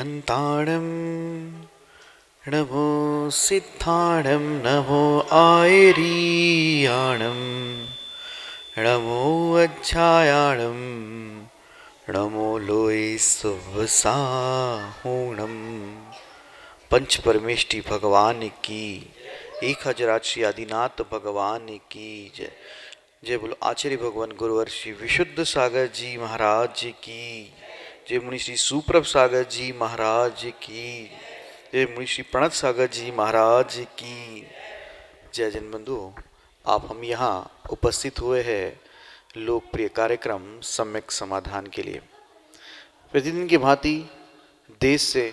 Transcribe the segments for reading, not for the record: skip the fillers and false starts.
घंताणं नभो सिद्धाणं नभो आयरीयाणं नमो अध्यायाणं नमो लोय सुवसाहुणम। पंच परमेष्टि भगवान की, एक हजरात श्री आदिनाथ भगवान की जय। जय बोलो आचार्य भगवान गुरुवर श्री विशुद्ध सागर जी महाराज की जय। मुनि श्री सुप्रभ सागर जी महाराज की जय। मुनि श्री प्रणत सागर जी महाराज की जय। जन बंधु, आप हम यहाँ उपस्थित हुए हैं लोकप्रिय कार्यक्रम सम्यक समाधान के लिए। प्रतिदिन की भांति देश से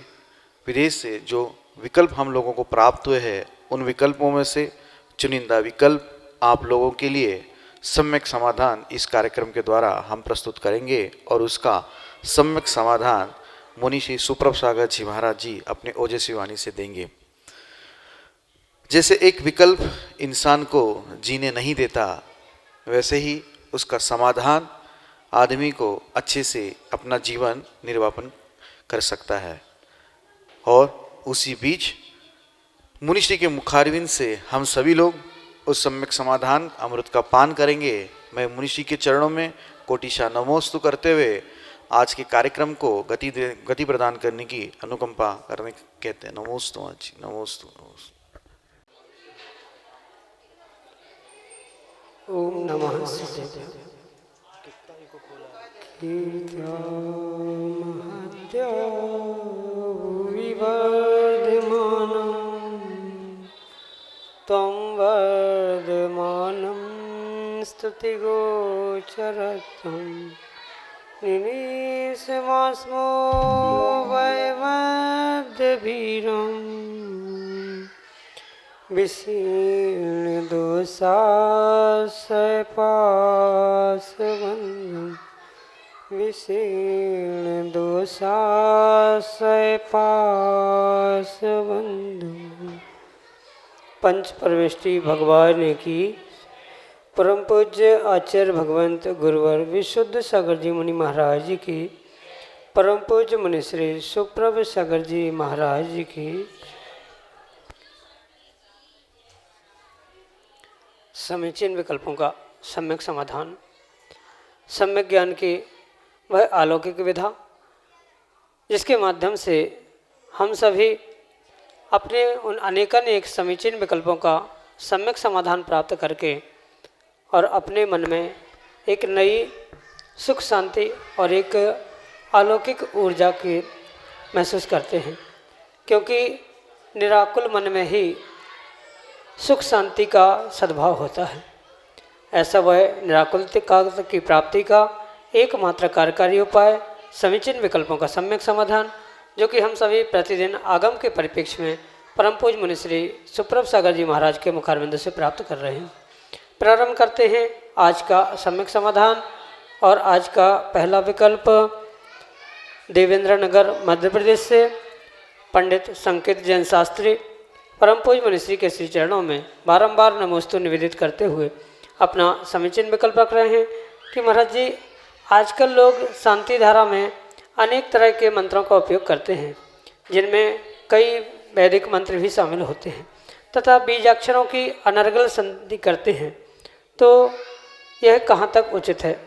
विदेश से जो विकल्प हम लोगों को प्राप्त हुए हैं, उन विकल्पों में से चुनिंदा विकल्प आप लोगों के लिए सम्यक समाधान इस कार्यक्रम के द्वारा हम प्रस्तुत करेंगे और उसका सम्यक समाधान मुनि श्री सुप्रभ सागर जी महाराज जी अपने ओजस्वी वाणी से देंगे। जैसे एक विकल्प इंसान को जीने नहीं देता, वैसे ही उसका समाधान आदमी को अच्छे से अपना जीवन निर्वापन कर सकता है। और उसी बीच मुनिश्री के मुखारविंद से हम सभी लोग उस सम्यक समाधान अमृत का पान करेंगे। मैं मुनिश्री के चरणों में कोटिशा नमोस्तु करते हुए आज के कार्यक्रम को गति प्रदान करने की अनुकंपा करने कहते हैं। नमोस्तु आज, नमोस्तु नमोस्तु। ओम नमः शिवाय। विवर्धमानं त्वं वर्धमानं स्तुतिगोचरत्वं निरीशमास्मो वैमध्यवीरम् विशीर्णदोषाशयपाशबन्धं विशीर्णदोषाशयपाशबन्धं। पंच परमेष्टि भगवान की, परम पूज्य आचार्य भगवंत गुरुवर विशुद्ध सागर जी मुनि महाराज की, परम पूज्य मुनि श्री सुप्रभ सागर जी महाराज की। समीचीन विकल्पों का सम्यक समाधान, सम्यक ज्ञान की वह अलौकिक विधा जिसके माध्यम से हम सभी अपने उन अनेकानेक समीचीन विकल्पों का सम्यक समाधान प्राप्त करके और अपने मन में एक नई सुख शांति और एक अलौकिक ऊर्जा की महसूस करते हैं, क्योंकि निराकुल मन में ही सुख शांति का सद्भाव होता है। ऐसा वह निराकुलता की प्राप्ति का एकमात्र कार्यकारी उपाय समीचीन विकल्पों का सम्यक समाधान, जो कि हम सभी प्रतिदिन आगम के परिप्रेक्ष्य में परम पूज्य मुनि श्री सुप्रभ सागर जी महाराज के मुखारविंद से प्राप्त कर रहे हैं। प्रारंभ करते हैं आज का सम्यक समाधान। और आज का पहला विकल्प देवेंद्र नगर मध्य प्रदेश से पंडित संकेत जैन शास्त्री परम पूज्य मुनिश्री के श्री चरणों में बारंबार नमोस्तु निवेदित करते हुए अपना समीचीन विकल्प रख रहे हैं कि महाराज जी, आजकल लोग शांति धारा में अनेक तरह के मंत्रों का उपयोग करते हैं, जिनमें कई वैदिक मंत्र भी शामिल होते हैं तथा बीजाक्षरों की अनर्गल संधि करते हैं। तो यह कहाँ तक उचित है?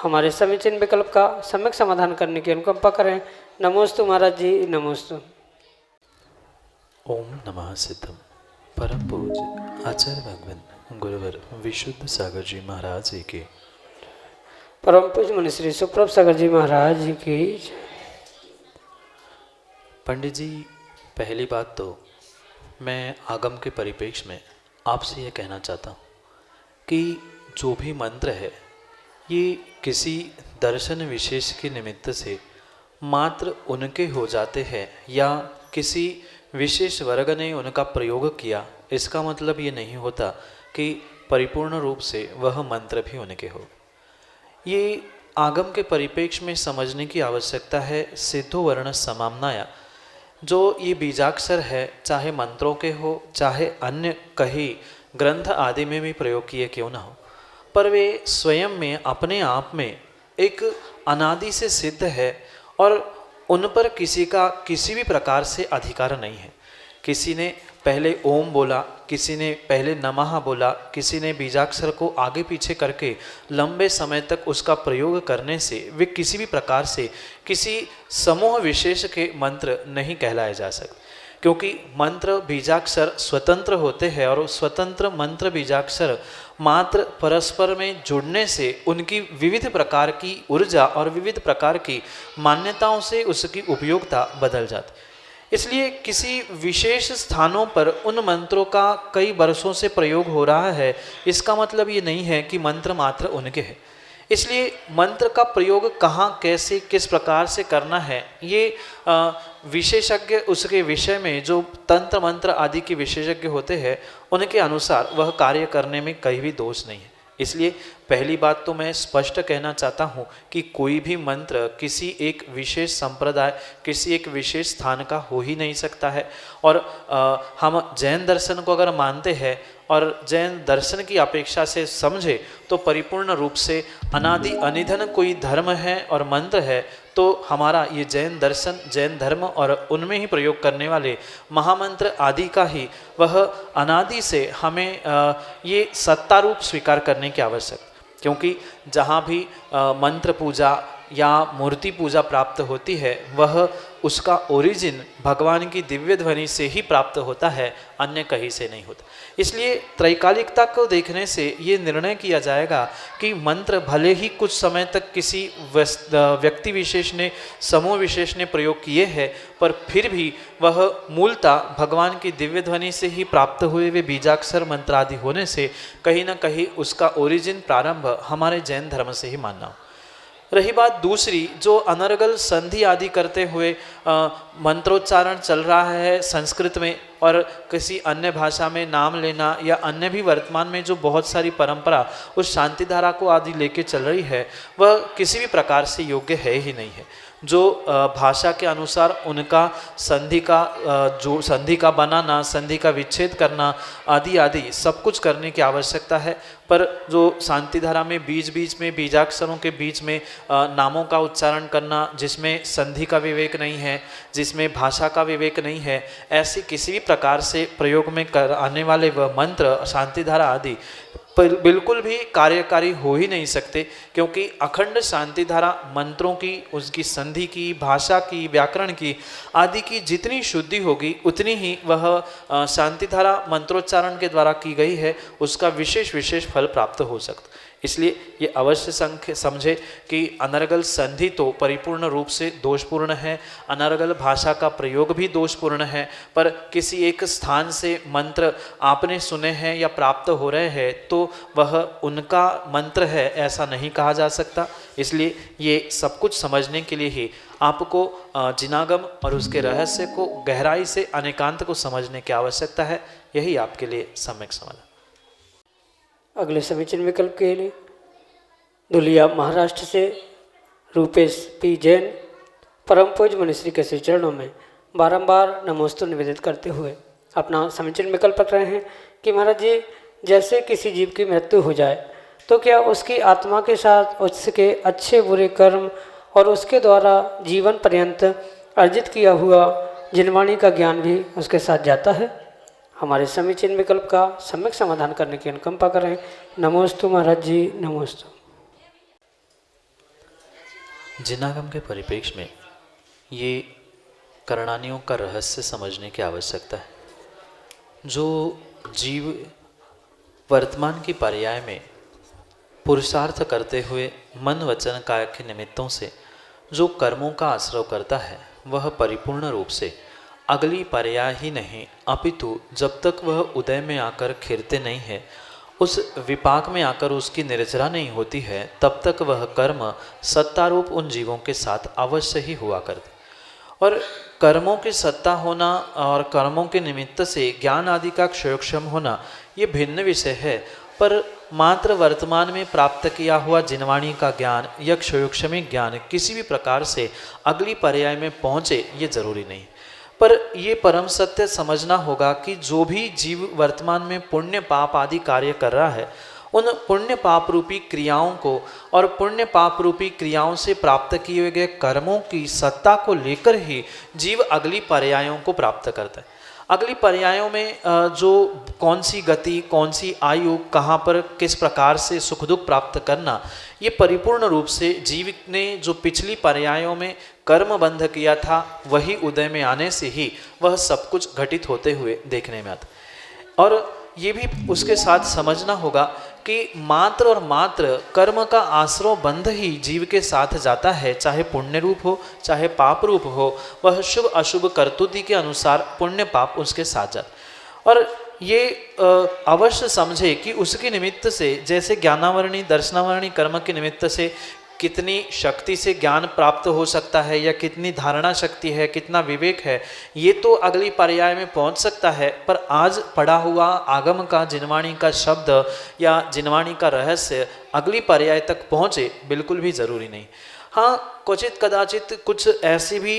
हमारे समीचीन विकल्प का सम्यक समाधान करने की अनुकंपा करें। नमोस्तु महाराज जी, नमोस्तु। ओम नमः सिद्धम। परम पूज्य आचार्य भगवान गुरुवर विशुद्ध सागर जी महाराज जी के, परम पूज्य मुनि श्री सुप्रभ सागर जी महाराज जी की। पंडित जी, पहली बात तो मैं आगम के परिप्रेक्ष्य में आपसे यह कहना चाहता हूँ कि जो भी मंत्र है ये किसी दर्शन विशेष के निमित्त से मात्र उनके हो जाते हैं या किसी विशेष वर्ग ने उनका प्रयोग किया, इसका मतलब ये नहीं होता कि परिपूर्ण रूप से वह मंत्र भी उनके हो। ये आगम के परिप्रेक्ष्य में समझने की आवश्यकता है। सिद्धो वर्ण समाम्नाया, जो ये बीजाक्षर है, चाहे मंत्रों के हो चाहे अन्य कहीं ग्रंथ आदि में भी प्रयोग किए क्यों ना हो, पर वे स्वयं में अपने आप में एक अनादि से सिद्ध है और उन पर किसी का किसी भी प्रकार से अधिकार नहीं है। किसी ने पहले ओम बोला, किसी ने पहले नमः बोला, किसी ने बीजाक्षर को आगे पीछे करके लंबे समय तक उसका प्रयोग करने से वे किसी भी प्रकार से किसी समूह विशेष के मंत्र नहीं कहलाए जा सकते, क्योंकि मंत्र बीजाक्षर स्वतंत्र होते हैं और स्वतंत्र मंत्र बीजाक्षर मात्र परस्पर में जुड़ने से उनकी विविध प्रकार की ऊर्जा और विविध प्रकार की मान्यताओं से उसकी उपयोगिता बदल जाती। इसलिए किसी विशेष स्थानों पर उन मंत्रों का कई वर्षों से प्रयोग हो रहा है, इसका मतलब ये नहीं है कि मंत्र मात्र उनके हैं। इसलिए मंत्र का प्रयोग कहाँ, कैसे, किस प्रकार से करना है, ये विशेषज्ञ उसके विषय में जो तंत्र मंत्र आदि के विशेषज्ञ होते हैं उनके अनुसार वह कार्य करने में कहीं भी दोष नहीं है। इसलिए पहली बात तो मैं स्पष्ट कहना चाहता हूँ कि कोई भी मंत्र किसी एक विशेष संप्रदाय, किसी एक विशेष स्थान का हो ही नहीं सकता है। और हम जैन दर्शन को अगर मानते हैं और जैन दर्शन की अपेक्षा से समझे तो परिपूर्ण रूप से अनादि अनिधन कोई धर्म है और मंत्र है, तो हमारा ये जैन दर्शन, जैन धर्म और उनमें ही प्रयोग करने वाले महामंत्र आदि का ही वह अनादि से हमें ये सत्ता रूप स्वीकार करने की आवश्यकता, क्योंकि जहाँ भी मंत्र पूजा या मूर्ति पूजा प्राप्त होती है वह उसका ओरिजिन भगवान की दिव्य ध्वनि से ही प्राप्त होता है, अन्य कहीं से नहीं होता। इसलिए त्रैकालिकता को देखने से ये निर्णय किया जाएगा कि मंत्र भले ही कुछ समय तक किसी व्यक्ति विशेष ने, समूह विशेष ने प्रयोग किए हैं, पर फिर भी वह मूलतः भगवान की दिव्य ध्वनि से ही प्राप्त हुए वे बीजाक्षर मंत्र आदि होने से कहीं ना कहीं उसका ओरिजिन, प्रारंभ हमारे जैन धर्म से ही मानना। रही बात दूसरी, जो अनर्गल संधि आदि करते हुए मंत्रोच्चारण चल रहा है संस्कृत में और किसी अन्य भाषा में नाम लेना, या अन्य भी वर्तमान में जो बहुत सारी परंपरा उस शांति धारा को आदि लेके चल रही है, वह किसी भी प्रकार से योग्य है ही नहीं है। जो भाषा के अनुसार उनका संधि का बनाना, संधि का विच्छेद करना आदि आदि सब कुछ करने की आवश्यकता है, पर जो शांति धारा में बीच बीच में बीजाक्षरों के बीच में नामों का उच्चारण करना, जिसमें संधि का विवेक नहीं है, जिसमें भाषा का विवेक नहीं है, ऐसी किसी भी प्रकार से प्रयोग में कर आने वाले वह मंत्र, शांति धारा आदि बिल्कुल भी कार्यकारी हो ही नहीं सकते, क्योंकि अखंड शांति धारा मंत्रों की, उसकी संधि की, भाषा की, व्याकरण की आदि की जितनी शुद्धि होगी उतनी ही वह शांति धारा मंत्रोच्चारण के द्वारा की गई है उसका विशेष विशेष फल प्राप्त हो सकता। इसलिए ये अवश्य समझे कि अनर्गल संधि तो परिपूर्ण रूप से दोषपूर्ण है, अनर्गल भाषा का प्रयोग भी दोषपूर्ण है, पर किसी एक स्थान से मंत्र आपने सुने हैं या प्राप्त हो रहे हैं तो वह उनका मंत्र है ऐसा नहीं कहा जा सकता। इसलिए ये सब कुछ समझने के लिए ही आपको जिनागम और उसके रहस्य को गहराई से, अनेकांत को समझने की आवश्यकता है। यही आपके लिए सम्यक समाधान। अगले समीचीन विकल्प के लिए दुलिया महाराष्ट्र से रूपेश पी जैन परम पूज्य मनीश्री के श्री चरणों में बारंबार नमोस्तु निवेदित करते हुए अपना समीचीन विकल्प रख रहे हैं कि महाराज जी, जैसे किसी जीव की मृत्यु हो जाए तो क्या उसकी आत्मा के साथ उसके अच्छे बुरे कर्म और उसके द्वारा जीवन पर्यंत अर्जित किया हुआ जिनवाणी का ज्ञान भी उसके साथ जाता है? हमारे समीचीन विकल्प का सम्यक समाधान करने की अनुकंपा करें। नमोस्तु महाराज जी, नमोस्तु। जिनागम के परिप्रेक्ष्य में ये करणानियों का रहस्य समझने की आवश्यकता है। जो जीव वर्तमान की पर्याय में पुरुषार्थ करते हुए मन वचन काया के निमित्तों से जो कर्मों का आश्रय करता है, वह परिपूर्ण रूप से अगली पर्याय ही नहीं अपितु जब तक वह उदय में आकर खिरते नहीं है, उस विपाक में आकर उसकी निर्जरा नहीं होती है, तब तक वह कर्म सत्तारूप उन जीवों के साथ अवश्य ही हुआ करते। और कर्मों की सत्ता होना और कर्मों के निमित्त से ज्ञान आदि का क्षयोक्षम होना ये भिन्न विषय है, पर मात्र वर्तमान में प्राप्त किया हुआ जिनवाणी का ज्ञान या क्षयोक्षमी ज्ञान किसी भी प्रकार से अगली पर्याय में पहुँचे ये जरूरी नहीं। पर ये परम सत्य समझना होगा कि जो भी जीव वर्तमान में पुण्य पाप आदि कार्य कर रहा है उन पुण्य पाप रूपी क्रियाओं को और पुण्य पाप रूपी क्रियाओं से प्राप्त किए गए कर्मों की सत्ता को लेकर ही जीव अगली पर्यायों को प्राप्त करता है। अगली पर्यायों में जो कौन सी गति, कौन सी आयु, कहाँ पर किस प्रकार से सुख दुख प्राप्त करना, ये परिपूर्ण रूप से जीव ने जो पिछली पर्यायों में कर्म बंध किया था वही उदय में आने से ही वह सब कुछ घटित होते हुए देखने में आता। और ये भी उसके साथ समझना होगा कि मात्र और मात्र कर्म का आश्रव बंध ही जीव के साथ जाता है, चाहे पुण्य रूप हो चाहे पाप रूप हो, वह शुभ अशुभ कर्तुति के अनुसार पुण्य पाप उसके साथ जाता। और ये अवश्य समझे कि उसके निमित्त से, जैसे ज्ञानावरणी दर्शनावरणी कर्म के निमित्त से कितनी शक्ति से ज्ञान प्राप्त हो सकता है या कितनी धारणा शक्ति है, कितना विवेक है, ये तो अगली पर्याय में पहुंच सकता है। पर आज पढ़ा हुआ आगम का जिनवाणी का शब्द या जिनवाणी का रहस्य अगली पर्याय तक पहुँचे बिल्कुल भी ज़रूरी नहीं। हाँ, क्वचित कदाचित कुछ ऐसे भी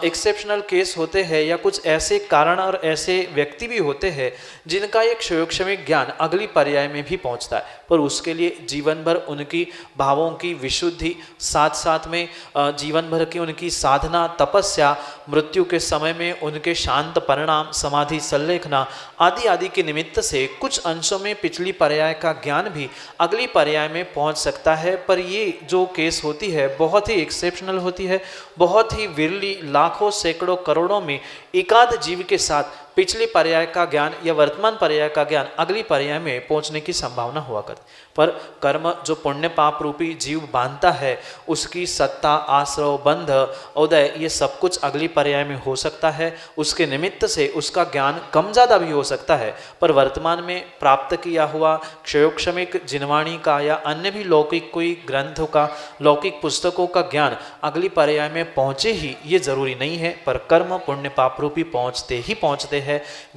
एक्सेप्शनल केस होते हैं या कुछ ऐसे कारण और ऐसे व्यक्ति भी होते हैं जिनका एक क्षयोक्षमिक ज्ञान अगली पर्याय में भी पहुंचता है, पर उसके लिए जीवन भर उनकी भावों की विशुद्धि, साथ साथ में जीवन भर की उनकी साधना, तपस्या, मृत्यु के समय में उनके शांत परिणाम, समाधि संलेखना आदि आदि के निमित्त से कुछ अंशों में पिछली पर्याय का ज्ञान भी अगली पर्याय में पहुंच सकता है। पर ये जो केस होती है बहुत ही एक्सेप्शनल होती है, बहुत ही विरली, लाखों सैकड़ों करोड़ों में एकाध जीव के साथ पिछली पर्याय का ज्ञान या वर्तमान पर्याय का ज्ञान अगली पर्याय में पहुंचने की संभावना हुआ करती। पर कर्म जो पुण्य पाप रूपी जीव बांधता है, उसकी सत्ता, आश्रव, बंध, उदय, ये सब कुछ अगली पर्याय में हो सकता है। उसके निमित्त से उसका ज्ञान कम ज़्यादा भी हो सकता है, पर वर्तमान में प्राप्त किया हुआ क्षयोक्षमिक जिनवाणी का या अन्य भी लौकिक कोई ग्रंथों का, लौकिक पुस्तकों का ज्ञान अगली पर्याय में पहुँचे ही ये जरूरी नहीं है। पर कर्म पुण्य पाप रूपी पहुँचते ही पहुँचते हैं।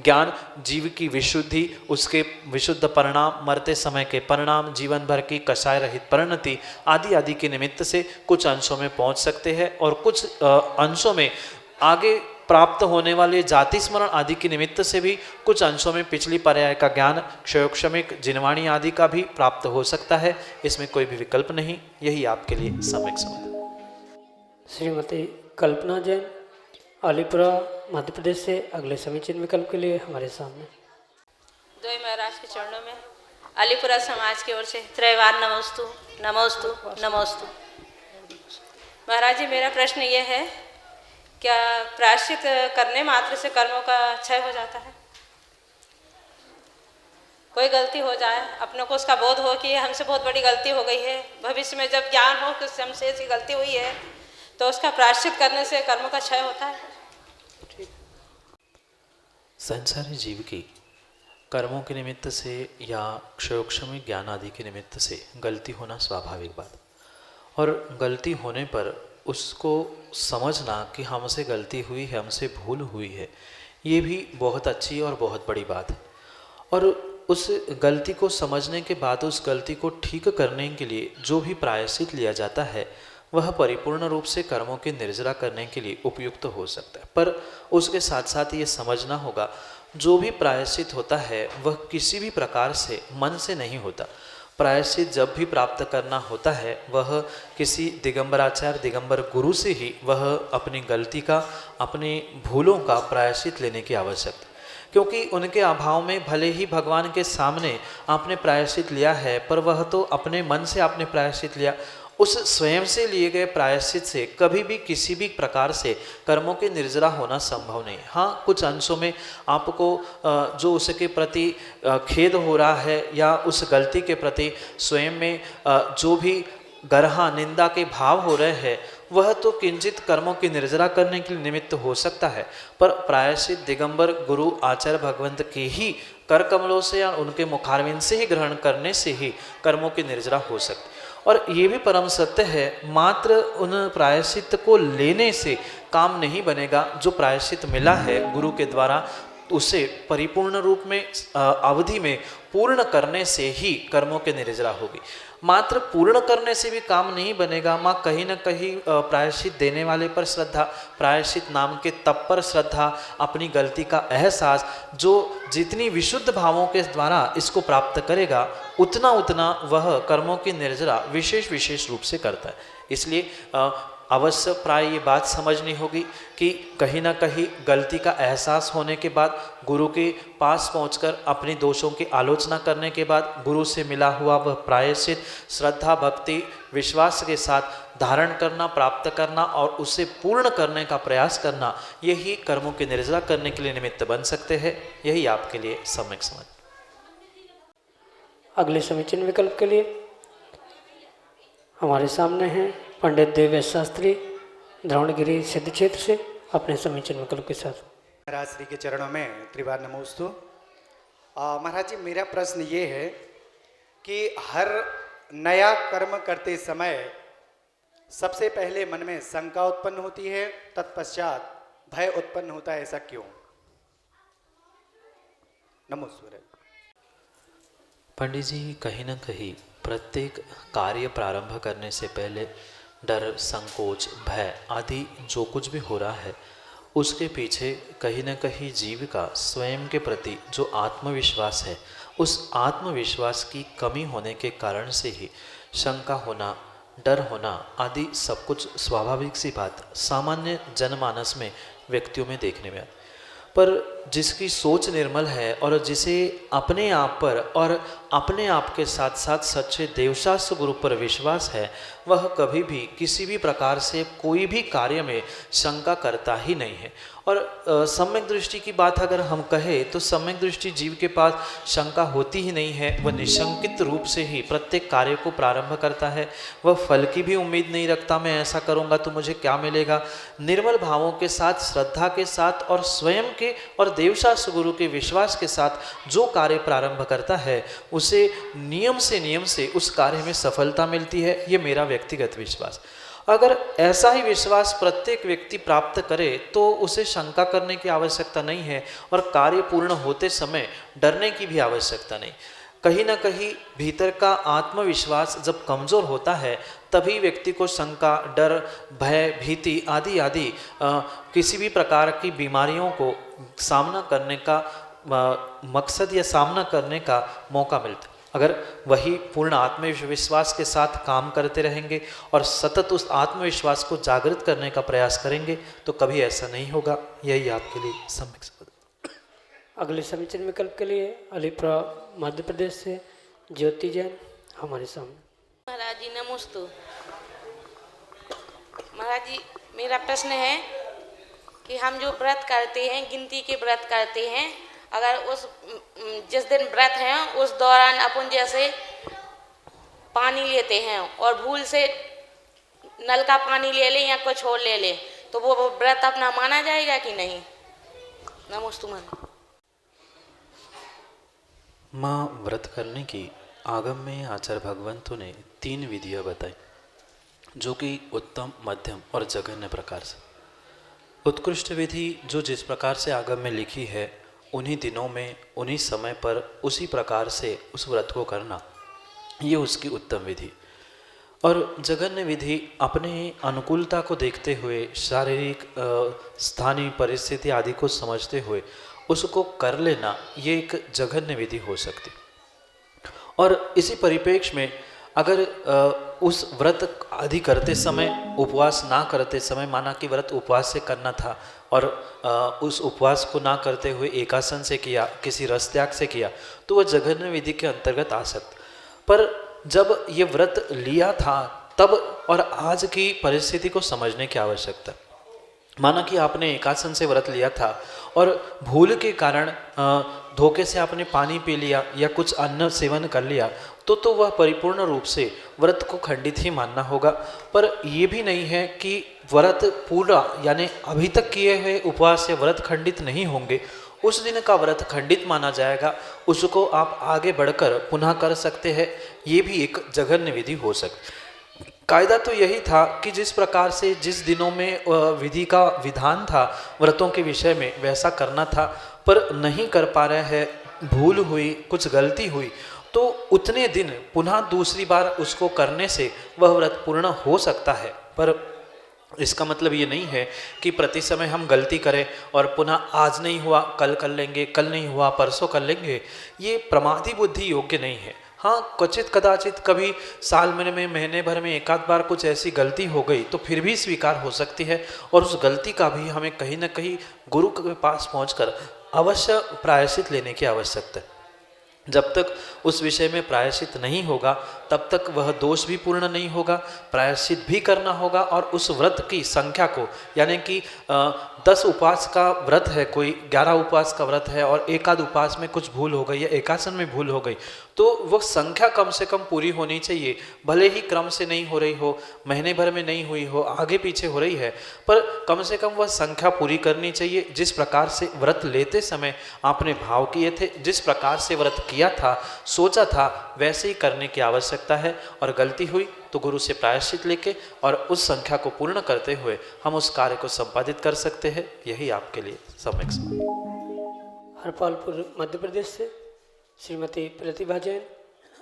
ज्ञान जीव की विशुद्धि, उसके विशुद्ध परिणाम, मरते समय के परिणाम, जीवन भर की कषाय रहित परिणति आदि आदि के निमित्त से कुछ अंशों में पहुंच सकते हैं और कुछ अंशों में आगे प्राप्त होने वाले जाति स्मरण आदि के निमित्त से भी कुछ अंशों में पिछली पर्याय का ज्ञान क्षयोक्षमिक जिनवाणी आदि का भी प्राप्त हो सकता है। इसमें कोई भी विकल्प नहीं, यही आपके लिए सम्यक समाधान। श्रीमती कल्पना जैन, अलीपुरा, मध्य प्रदेश से अगले समीचीन विकल्प के लिए हमारे सामने। द्वय महाराज के चरणों में अलीपुरा समाज की ओर से त्रैवार नमोस्तु नमोस्तु नमोस्तु। महाराज जी, मेरा प्रश्न ये है, क्या प्रायश्चित करने मात्र से कर्मों का क्षय हो जाता है? कोई गलती हो जाए, अपने को उसका बोध हो कि हमसे बहुत बड़ी गलती हो गई है, भविष्य में जब ज्ञान हो कि हमसे ऐसी गलती हुई है, तो उसका प्रायश्चित करने से कर्मों का क्षय होता है। संसारी जीव की कर्मों के निमित्त से या क्षयोक्षमिक ज्ञान आदि के निमित्त से गलती होना स्वाभाविक बात, और गलती होने पर उसको समझना कि हमसे गलती हुई है, हमसे भूल हुई है, ये भी बहुत अच्छी और बहुत बड़ी बात है। और उस गलती को समझने के बाद उस गलती को ठीक करने के लिए जो भी प्रायश्चित लिया जाता है वह परिपूर्ण रूप से कर्मों की निर्जरा करने के लिए उपयुक्त हो सकता है। पर उसके साथ साथ ये समझना होगा, जो भी प्रायश्चित होता है वह किसी भी प्रकार से मन से नहीं होता। प्रायश्चित जब भी प्राप्त करना होता है वह किसी दिगंबराचार्य, दिगंबर गुरु से ही वह अपनी गलती का, अपनी भूलों का प्रायश्चित लेने की आवश्यकता, क्योंकि उनके अभाव में भले ही भगवान के सामने आपने प्रायश्चित लिया है, पर वह तो अपने मन से आपने प्रायश्चित लिया। उस स्वयं से लिए गए प्रायश्चित से कभी भी किसी भी प्रकार से कर्मों के निर्जरा होना संभव नहीं। हाँ, कुछ अंशों में आपको जो उसके प्रति खेद हो रहा है या उस गलती के प्रति स्वयं में जो भी गर्हा, निंदा के भाव हो रहे हैं, वह तो किंचित कर्मों की निर्जरा करने के निमित्त हो सकता है, पर प्रायश्चित दिगंबर गुरु आचार्य भगवंत के ही कर कमलों से या उनके मुखारविंद से ही ग्रहण करने से ही कर्मों की निर्जरा हो सकती। और ये भी परम सत्य है, मात्र उन प्रायश्चित को लेने से काम नहीं बनेगा। जो प्रायश्चित मिला है गुरु के द्वारा, उसे परिपूर्ण रूप में अवधि में पूर्ण करने से ही कर्मों के निर्जरा होगी। मात्र पूर्ण करने से भी काम नहीं बनेगा। माँ कहीं न कहीं प्रायश्चित देने वाले पर श्रद्धा, प्रायश्चित नाम के तप पर श्रद्धा, अपनी गलती का एहसास, जो जितनी विशुद्ध भावों के द्वारा इसको प्राप्त करेगा उतना उतना वह कर्मों की निर्जरा विशेष विशेष रूप से करता है। इसलिए अवश्य प्राय ये बात समझनी होगी कि कहीं ना कहीं गलती का एहसास होने के बाद गुरु के पास पहुंचकर अपनी दोषों की आलोचना करने के बाद गुरु से मिला हुआ वह प्रायश्चित श्रद्धा भक्ति विश्वास के साथ धारण करना, प्राप्त करना और उसे पूर्ण करने का प्रयास करना, यही कर्मों की निर्जरा करने के लिए निमित्त बन सकते हैं। यही आपके लिए सम्यक समझ। अगले समीचीन विकल्प के लिए हमारे सामने हैं पंडित देवेश शास्त्री द्रोणगिरी सिद्ध क्षेत्र से अपने समीचीन विकल्प के साथ। महाराज श्री के चरणों में त्रिवार नमोस्तु। महाराज जी, मेरा प्रश्न ये है कि हर नया कर्म करते समय सबसे पहले मन में शंका उत्पन्न होती है, तत्पश्चात भय उत्पन्न होता है, ऐसा क्यों? नमोस्तु। पंडित जी, कहीं ना कहीं प्रत्येक कार्य प्रारंभ करने से पहले डर, संकोच, भय आदि जो कुछ भी हो रहा है उसके पीछे कहीं ना कहीं जीव का स्वयं के प्रति जो आत्मविश्वास है, उस आत्मविश्वास की कमी होने के कारण से ही शंका होना, डर होना आदि सब कुछ स्वाभाविक सी बात सामान्य जनमानस में व्यक्तियों में देखने में आती। पर जिसकी सोच निर्मल है और जिसे अपने आप पर और अपने आप के साथ साथ सच्चे देवशास्त्र गुरु पर विश्वास है, वह कभी भी किसी भी प्रकार से कोई भी कार्य में शंका करता ही नहीं है। और सम्यक दृष्टि की बात अगर हम कहें तो सम्यक दृष्टि जीव के पास शंका होती ही नहीं है। वह निशंकित रूप से ही प्रत्येक कार्य को प्रारंभ करता है। वह फल की भी उम्मीद नहीं रखता, मैं ऐसा करूँगा तो मुझे क्या मिलेगा। निर्मल भावों के साथ, श्रद्धा के साथ और स्वयं के और देवशास्त्र गुरु के विश्वास के साथ जो कार्य प्रारंभ करता है उसे नियम से उस कार्य में सफलता मिलती है। ये मेरा व्यक्तिगत विश्वास। अगर ऐसा ही विश्वास प्रत्येक व्यक्ति प्राप्त करे तो उसे शंका करने की आवश्यकता नहीं है और कार्य पूर्ण होते समय डरने की भी आवश्यकता नहीं। कहीं ना कहीं भीतर का आत्मविश्वास जब कमज़ोर होता है तभी व्यक्ति को शंका, डर, भय, भीति आदि आदि किसी भी प्रकार की बीमारियों को सामना करने का मकसद या सामना करने का मौका मिलता है। अगर वही पूर्ण आत्मविश्वास के साथ काम करते रहेंगे और सतत उस आत्मविश्वास को जागृत करने का प्रयास करेंगे तो कभी ऐसा नहीं होगा। यही आपके लिए सम्यक समझ। अगले समीचीन विकल्प के लिए अलीपुरा मध्य प्रदेश से ज्योति जैन हमारे सामने। महाराज जी नमोस्तु। महाराज जी, मेरा प्रश्न है कि हम जो व्रत करते हैं, गिनती के व्रत करते हैं, अगर उस जिस दिन व्रत है उस दौरान अपन जैसे पानी लेते हैं और भूल से नल का पानी ले लें या कुछ और ले लें तो वो व्रत अपना माना जाएगा कि नहीं? नमोस्तु। माँ, व्रत करने की आगम में आचार्य भगवंतों ने 3 विधियाँ बताई जो कि उत्तम, मध्यम और जघन्य प्रकार से। उत्कृष्ट विधि जो जिस प्रकार से आगम में लिखी है उन्हीं दिनों में, उन्हीं समय पर, उसी प्रकार से उस व्रत को करना, ये उसकी उत्तम विधि। और जघन्य विधि अपने अनुकूलता को देखते हुए, शारीरिक स्थानीय परिस्थिति आदि को समझते हुए उसको कर लेना, ये एक जघन्य विधि हो सकती। और इसी परिप्रेक्ष्य में अगर उस व्रत आदि करते समय, उपवास ना करते समय, माना कि व्रत उपवास से करना था और उस उपवास को ना करते हुए एकासन से किया, किसी रस त्याग से किया, तो वह जघन्य विधि के अंतर्गत आ सकता। पर जब ये व्रत लिया था तब और आज की परिस्थिति को समझने की आवश्यकता। माना कि आपने एकासन से व्रत लिया था और भूल के कारण धोखे से आपने पानी पी लिया या कुछ अन्न सेवन कर लिया तो वह परिपूर्ण रूप से व्रत को खंडित ही मानना होगा। पर यह भी नहीं है कि व्रत पूरा यानी अभी तक किए हुए उपवास से व्रत खंडित नहीं होंगे, उस दिन का व्रत खंडित माना जाएगा, उसको आप आगे बढ़कर पुनः कर सकते हैं। ये भी एक जघन्य विधि हो सकती। कायदा तो यही था कि जिस प्रकार से जिस दिनों में विधि का विधान था व्रतों के विषय में वैसा करना था, पर नहीं कर पा रहे हैं, भूल हुई, कुछ गलती हुई, तो उतने दिन पुनः दूसरी बार उसको करने से वह व्रत पूर्ण हो सकता है। पर इसका मतलब ये नहीं है कि प्रति समय हम गलती करें और पुनः आज नहीं हुआ कल कर लेंगे, कल नहीं हुआ परसों कर लेंगे। ये प्रमादी बुद्धि योग्य नहीं है। हाँ, क्वचित कदाचित कभी साल में महीने भर में एक आध बार कुछ ऐसी गलती हो गई तो फिर भी स्वीकार हो सकती है, और उस गलती का भी हमें कहीं ना कहीं गुरु के पास पहुंचकर अवश्य प्रायश्चित लेने की आवश्यकता है। जब तक उस विषय में प्रायश्चित नहीं होगा तब तक वह दोष भी पूर्ण नहीं होगा, प्रायश्चित भी करना होगा, और उस व्रत की संख्या को, यानी कि 10 उपवास का व्रत है, कोई 11 उपवास का व्रत है और एक आध उपवास में कुछ भूल हो गई या एकासन में भूल हो गई, तो वह संख्या कम से कम पूरी होनी चाहिए। भले ही क्रम से नहीं हो रही हो, महीने भर में नहीं हुई हो, आगे पीछे हो रही है, पर कम से कम वह संख्या पूरी करनी चाहिए। जिस प्रकार से व्रत लेते समय आपने भाव किए थे, जिस प्रकार से व्रत किया था, सोचा था, वैसे ही करने की आवश्यकता है। और गलती हुई तो गुरु से प्रायश्चित लेके और उस संख्या को पूर्ण करते हुए हम उस कार्य को संपादित कर सकते हैं। यही आपके लिए सम्यक हरपालपुर मध्य प्रदेश से श्रीमती प्रतिभा जैन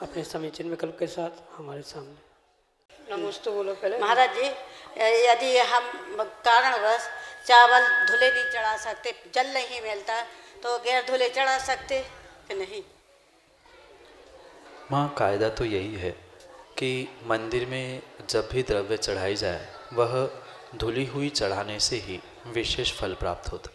अपने समीचीन विकल्प के साथ हमारे सामने। नमस्ते बोलो पहले। महाराज जी, यदि हम कारणवश चावल धुले नहीं चढ़ा सकते, जल नहीं मिलता, तो गैर धुले चढ़ा सकते कि नहीं? माँ, कायदा तो यही है कि मंदिर में जब भी द्रव्य चढ़ाई जाए वह धुली हुई चढ़ाने से ही विशेष फल प्राप्त होता।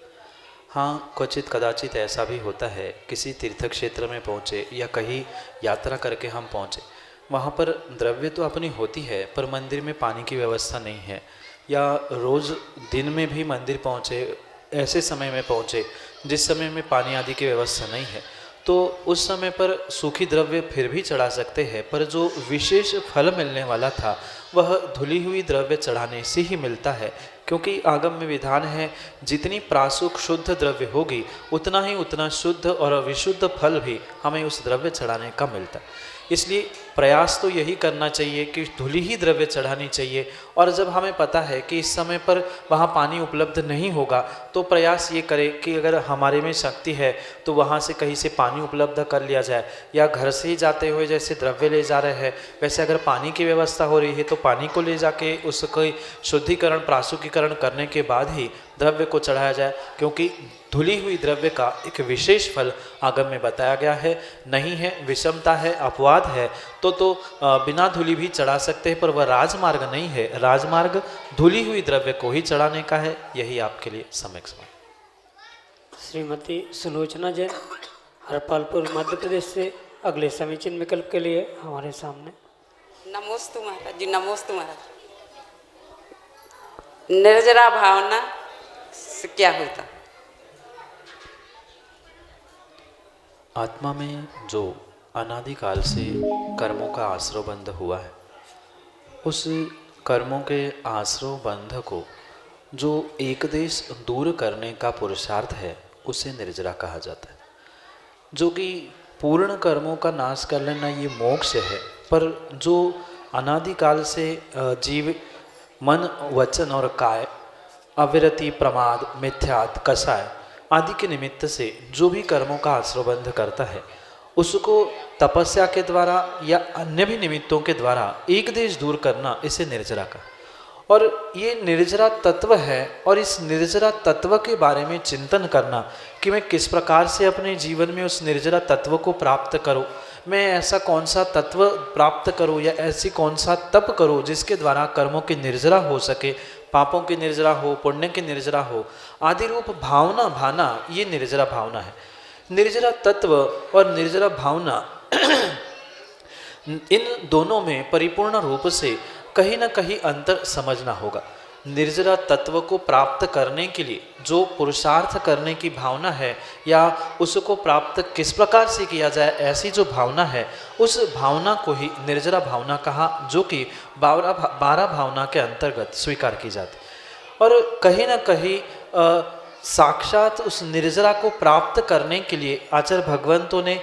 हाँ, क्वचित कदाचित ऐसा भी होता है, किसी तीर्थ क्षेत्र में पहुँचे या कहीं यात्रा करके हम पहुँचे, वहाँ पर द्रव्य तो अपनी होती है पर मंदिर में पानी की व्यवस्था नहीं है, या रोज़ दिन में भी मंदिर पहुँचे, ऐसे समय में पहुँचे जिस समय में पानी आदि की व्यवस्था नहीं है, तो उस समय पर सूखी द्रव्य फिर भी चढ़ा सकते हैं, पर जो विशेष फल मिलने वाला था वह धुली हुई द्रव्य चढ़ाने से ही मिलता है। क्योंकि आगम में विधान है, जितनी प्रासुक शुद्ध द्रव्य होगी उतना शुद्ध और विशुद्ध फल भी हमें उस द्रव्य चढ़ाने का मिलता है। इसलिए प्रयास तो यही करना चाहिए कि धुली ही द्रव्य चढ़ानी चाहिए। और जब हमें पता है कि इस समय पर वहाँ पानी उपलब्ध नहीं होगा तो प्रयास ये करें कि अगर हमारे में शक्ति है तो वहाँ से कहीं से पानी उपलब्ध कर लिया जाए, या घर से ही जाते हुए जैसे द्रव्य ले जा रहे हैं वैसे अगर पानी की व्यवस्था हो रही है तो पानी को ले जाके उसको शुद्धिकरण प्रासुकीकरण करने के बाद ही द्रव्य को चढ़ाया जाए। क्योंकि धुली हुई द्रव्य का एक विशेष फल आगम में बताया गया है, नहीं है, विषमता है, अपवाद है, तो बिना धुली भी चढ़ा सकते हैं, पर वह राजमार्ग नहीं है। राजमार्ग धुली हुई द्रव्य को ही चढ़ाने का है। यही आपके लिए सम्यक समय। श्रीमती सुलोचना जैन हरपालपुर मध्य प्रदेश से अगले समीचीन विकल्प के लिए हमारे सामने। नमोस्तु महाराज जी, नमोस्तु महाराज। निर्जरा भावना से क्या होता? आत्मा में जो अनादिकाल से कर्मों का आश्रव बंध हुआ है, उस कर्मों के आश्रव बंध को जो एक देश दूर करने का पुरुषार्थ है उसे निर्जरा कहा जाता है। जो कि पूर्ण कर्मों का नाश कर लेना ये मोक्ष है, पर जो अनादिकाल से जीव मन, वचन और काय, अविरति, प्रमाद, मिथ्यात, कषाय आदि के निमित्त से जो भी कर्मों का आश्रवबंध करता है उसको तपस्या के द्वारा या अन्य भी निमित्तों के द्वारा एक देश दूर करना, इसे निर्जरा का। और ये निर्जरा तत्व है, और इस निर्जरा तत्व के बारे में चिंतन करना कि मैं किस प्रकार से अपने जीवन में उस निर्जरा तत्व को प्राप्त करूं, मैं ऐसा कौन सा तत्व प्राप्त करूं या ऐसी कौन सा तप करूं जिसके द्वारा कर्मों की निर्जरा हो सके, पापों की निर्जरा हो, पुण्य की निर्जरा हो, आदि रूप भावना भाना, ये निर्जरा भावना है। निर्जरा तत्व और निर्जरा भावना इन दोनों में परिपूर्ण रूप से कहीं ना कहीं अंतर समझना होगा। निर्जरा तत्व को प्राप्त करने के लिए जो पुरुषार्थ करने की भावना है या उसको प्राप्त किस प्रकार से किया जाए, ऐसी जो भावना है उस भावना को ही निर्जरा भावना कहा, जो कि 12 भावना के अंतर्गत स्वीकार की जाती। और कहीं ना कहीं साक्षात उस निर्जरा को प्राप्त करने के लिए आचार्य भगवंतों ने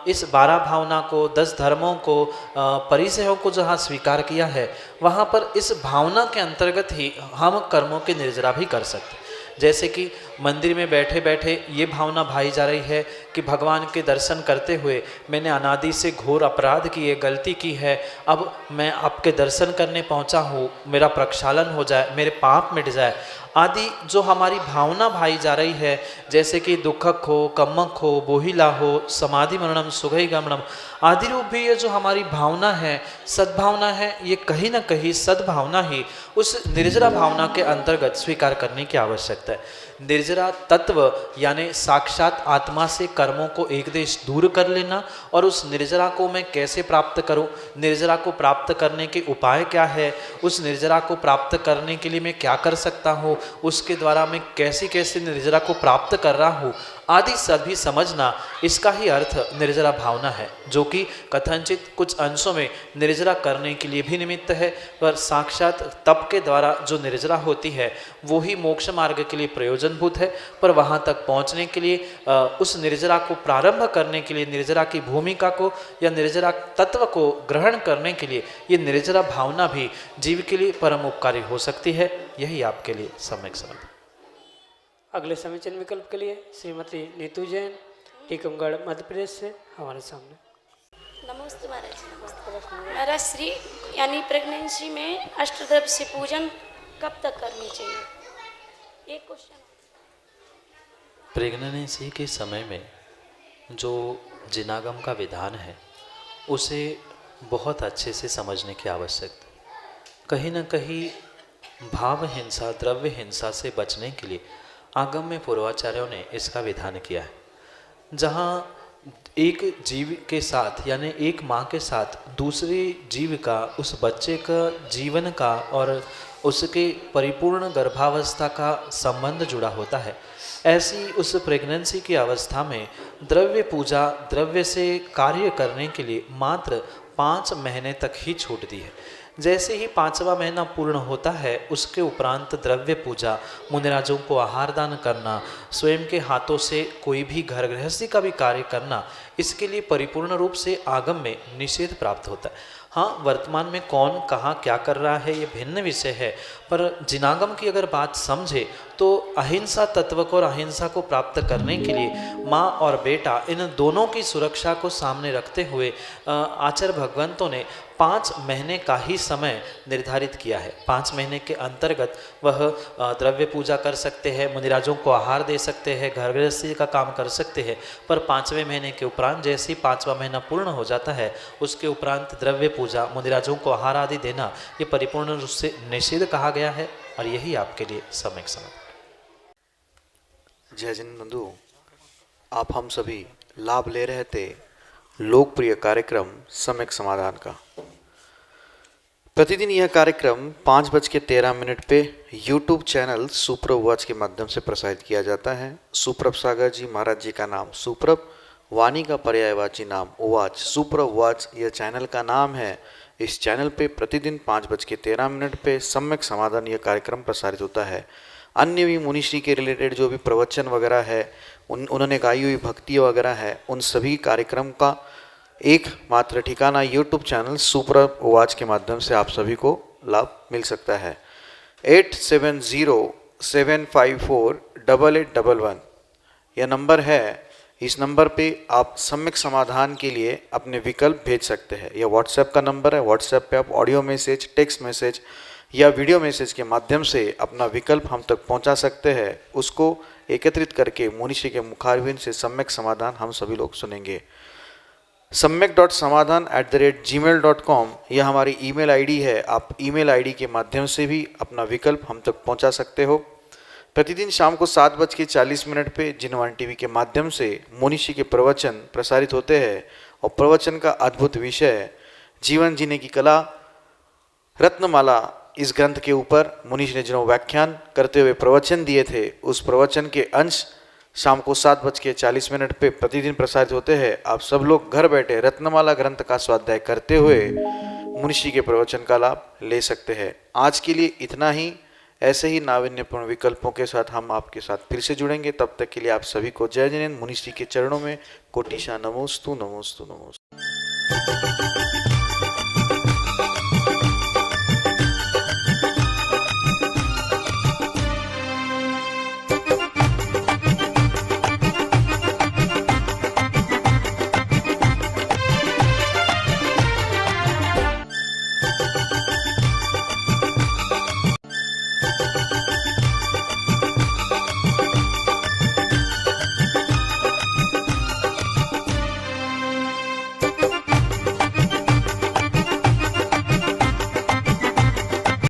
इस 12 भावना को, 10 धर्मों को, परिचयों को जहाँ स्वीकार किया है वहाँ पर इस भावना के अंतर्गत ही हम कर्मों की निर्जरा भी कर सकते हैं। जैसे कि मंदिर में बैठे बैठे ये भावना भाई जा रही है कि भगवान के दर्शन करते हुए मैंने अनादि से घोर अपराध किए, गलती की है, अब मैं आपके दर्शन करने पहुंचा हूँ, मेरा प्रक्षालन हो जाए, मेरे पाप मिट जाए आदि जो हमारी भावना भाई जा रही है, जैसे कि दुखक हो, कम्मक हो, बोहिला हो, समाधि मरणम सुगई गमनम आदि रूप भी ये जो हमारी भावना है, सद्भावना है, ये कहीं ना कहीं सद्भावना ही उस निर्जरा भावना के अंतर्गत स्वीकार करने की आवश्यकता है। निर्जरा तत्व यानी साक्षात आत्मा से कर्मों को एकदेश दूर कर लेना, और उस निर्जरा को मैं कैसे प्राप्त करूं, निर्जरा को प्राप्त करने के उपाय क्या है, उस निर्जरा को प्राप्त करने के लिए मैं क्या कर सकता हूं, उसके द्वारा मैं कैसे कैसे निर्जरा को प्राप्त कर रहा हूं आदि सभी समझना, इसका ही अर्थ निर्जरा भावना है, जो कि कथनचित कुछ अंशों में निर्जरा करने के लिए भी निमित्त है, पर साक्षात तप के द्वारा जो निर्जरा होती है वो ही मोक्ष मार्ग के लिए प्रयोजनभूत है। पर वहाँ तक पहुँचने के लिए उस निर्जरा को प्रारंभ करने के लिए, निर्जरा की भूमिका को या निर्जरा तत्व को ग्रहण करने के लिए ये निर्जरा भावना भी जीव के लिए परम उपकारी हो सकती है। यही आपके लिए सम्यक समझ। अगले समीचीन विकल्प के लिए श्रीमती नीतू जैन, टीकमगढ़ मध्य प्रदेश से हमारे सामने। नमस्ते महाराज। महाराज श्री यानी प्रेगनेंसी में अष्टद्रव्य से पूजन कब तक करनी चाहिए? एक क्वेश्चन। प्रेगनेंसी के समय में जो जिनागम का विधान है उसे बहुत अच्छे से समझने की आवश्यकता। कहीं ना कहीं भाव हिंसा, द्रव्य हिंसा से बचने के लिए आगम में पूर्वाचार्यों ने इसका विधान किया है। जहाँ एक जीव के साथ यानी एक माँ के साथ दूसरे जीव का, उस बच्चे का जीवन का और उसके परिपूर्ण गर्भावस्था का संबंध जुड़ा होता है, ऐसी उस प्रेगनेंसी की अवस्था में द्रव्य पूजा, द्रव्य से कार्य करने के लिए मात्र 5 महीने तक ही छूट दी है। जैसे ही 5वां महीना पूर्ण होता है उसके उपरांत द्रव्य पूजा, मुनिराजों को आहार दान करना, स्वयं के हाथों से कोई भी घर गृहस्थी का भी कार्य करना, इसके लिए परिपूर्ण रूप से आगम में निषेध प्राप्त होता है। हाँ, वर्तमान में कौन कहाँ क्या कर रहा है ये भिन्न विषय है, पर जिनागम की अगर बात समझे तो अहिंसा तत्व को और अहिंसा को प्राप्त करने के लिए माँ और बेटा इन दोनों की सुरक्षा को सामने रखते हुए आचार्य भगवंतों ने 5 महीने का ही समय निर्धारित किया है। 5 महीने के अंतर्गत वह द्रव्य पूजा कर सकते हैं, मुनिराजों को आहार दे सकते हैं, घर गृहस्थी का काम कर सकते हैं, पर 5वें महीने के उपरांत जैसे ही 5वां महीना पूर्ण हो जाता है उसके उपरांत द्रव्य पूजा, मुनिराजों को आहार आदि देना ये परिपूर्ण रूप से निषेध कहा गया है। और यही आपके लिए सम्यक समझ। जय जिन बंधु, आप हम सभी लाभ ले रहे थे लोकप्रिय कार्यक्रम सम्यक समाधान का। प्रतिदिन यह कार्यक्रम 5:13 पे YouTube चैनल सुप्रभ वाच के माध्यम से प्रसारित किया जाता है। सुप्रभ सागर जी महाराज जी का नाम सुप्रभ, वाणी का पर्यायवाची नाम उवाच, सुप्रभ वाच यह चैनल का नाम है। इस चैनल पे प्रतिदिन 5:13 पे सम्यक समाधान यह कार्यक्रम प्रसारित होता है। अन्य भी मुनिश्री के रिलेटेड जो भी प्रवचन वगैरह है, उन्होंने गाई हुई भक्ति वगैरह है, उन सभी कार्यक्रम का एक मात्र ठिकाना यूट्यूब चैनल सुप्रभ वाच के माध्यम से आप सभी को लाभ मिल सकता है। 8707548811 यह नंबर है। इस नंबर पे आप सम्यक समाधान के लिए अपने विकल्प भेज सकते हैं। यह व्हाट्सएप का नंबर है। व्हाट्सएप पे आप ऑडियो मैसेज, टेक्स्ट मैसेज या वीडियो मैसेज के माध्यम से अपना विकल्प हम तक पहुंचा सकते हैं। उसको एकत्रित करके मुनिश्री के मुखारविंद से सम्यक समाधान हम सभी लोग सुनेंगे। samyak.samadhan@gmail.com यह हमारी ईमेल आईडी है। आप ईमेल आईडी के माध्यम से भी अपना विकल्प हम तक पहुंचा सकते हो। प्रतिदिन शाम को 7:40 पे जिनवान टीवी के माध्यम से मुनिश्री के प्रवचन प्रसारित होते हैं और प्रवचन का अद्भुत विषय जीवन जीने की कला रत्नमाला इस ग्रंथ के ऊपर मुनिश्री ने जो व्याख्यान करते हुए प्रवचन दिए थे, उस प्रवचन के अंश शाम को 7:40 पे प्रतिदिन प्रसारित होते हैं। आप सब लोग घर बैठे रत्नमाला ग्रंथ का स्वाध्याय करते हुए मुनिश्री के प्रवचन का लाभ ले सकते हैं। आज के लिए इतना ही। ऐसे ही नाविन्यपूर्ण विकल्पों के साथ हम आपके साथ फिर से जुड़ेंगे। तब तक के लिए आप सभी को जय जिनेन्द्र। मुनिश्री के चरणों में कोटिशा नमोस्तु नमोस्तु नमोस्तु।